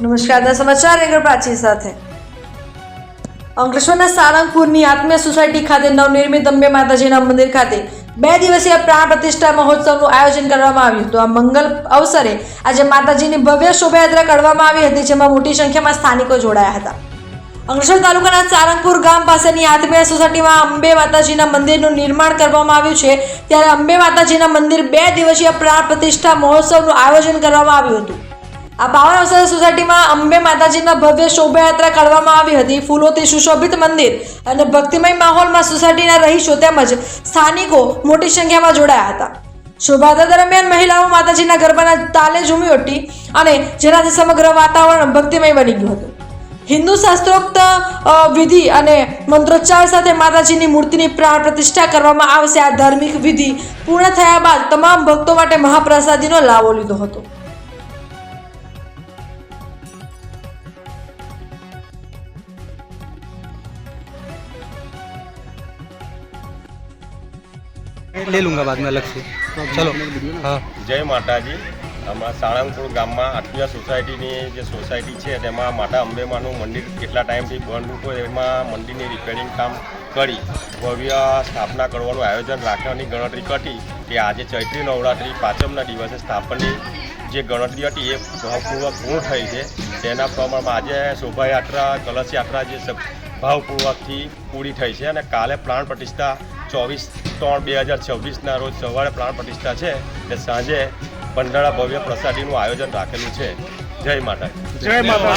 નમસ્કાર, સમાચાર રેગર પ્રાચી સાથે અંકલેશ્વરના સાળંગપુરની આત્મીય સોસાયટી ખાતે નવનિર્મિત અંબે માતાજીના મંદિર ખાતે 2 દિવસીય પ્રાણ પ્રતિષ્ઠા મહોત્સવનું આયોજન કરવામાં આવ્યું હતું। આ મંગલ અવસરે આજે માતાજીની ભવ્ય શોભાયાત્રા કાઢવામાં આવી હતી, જેમાં મોટી સંખ્યામાં સ્થાનિકો જોડાયા હતા। અંકલેશ્વર તાલુકાના સાળંગપુર ગામ પાસેની આત્મીય સોસાયટીમાં અંબે માતાજીના મંદિરનું નિર્માણ કરવામાં આવ્યું છે, ત્યારે અંબે માતાજીના મંદિર 2 દિવસીય પ્રાણ પ્રતિષ્ઠા મહોત્સવનું આયોજન કરવામાં આવ્યું હતું। આ પાવન અવસરે સોસાયટીમાં અંબે માતાજીના ભવ્ય શોભાયાત્રા કાઢવામાં આવી હતી। ફૂલોથી સુશોભિત મંદિર અને ભક્તિમય માહોલમાં સોસાયટીના રહીશો તેમજ સ્થાનિકો મોટી સંખ્યામાં જોડાયા હતા। શોભાયાત્રા દરમિયાન મહિલાઓ માતાજીના ગરબાના તાલે ઝૂમી ઉઠી અને જેનાથી સમગ્ર વાતાવરણ ભક્તિમય બની ગયું હતું। હિન્દુ શાસ્ત્રોક્ત વિધિ અને મંત્રોચ્ચાર સાથે માતાજીની મૂર્તિની પ્રાણ પ્રતિષ્ઠા કરવામાં આવશે। આ ધાર્મિક વિધિ પૂર્ણ થયા બાદ તમામ ભક્તો માટે મહાપ્રસાદીનો લાવો લીધો હતો। ले लूँगा बाद में अलग से। चलो हाँ, જય માતાજી। અમારા સાળંગપુર ગામમાં આત્મીય સોસાયટીની જે સોસાયટી છે તેમાં માતા અંબેમાનું મંદિર કેટલા ટાઈમથી બંધ હતું, એમાં મંદિરની રિપેરિંગ કામ કરી ભવ્ય સ્થાપના કરવાનું આયોજન રાખવાની ગણતરી કરી કે આજે ચૈત્રી નવરાત્રિ પાંચમના દિવસે સ્થાપનની જે ગણતરી હતી એ ભાવપૂર્વક પૂર્ણ થઈ છે। તેના પ્રમાણમાં આજે શોભાયાત્રા કલશ યાત્રા જે ભાવપૂર્વકથી પૂરી થઈ છે અને કાલે પ્રાણ પ્રતિષ્ઠા 24/3/2026ના રોજ સવારે પ્રાણ પ્રતિષ્ઠા છે અને સાંજે ભંડારા ભવ્ય પ્રસાદીનું આયોજન રાખેલું છે। જય માતાજી। जय माता।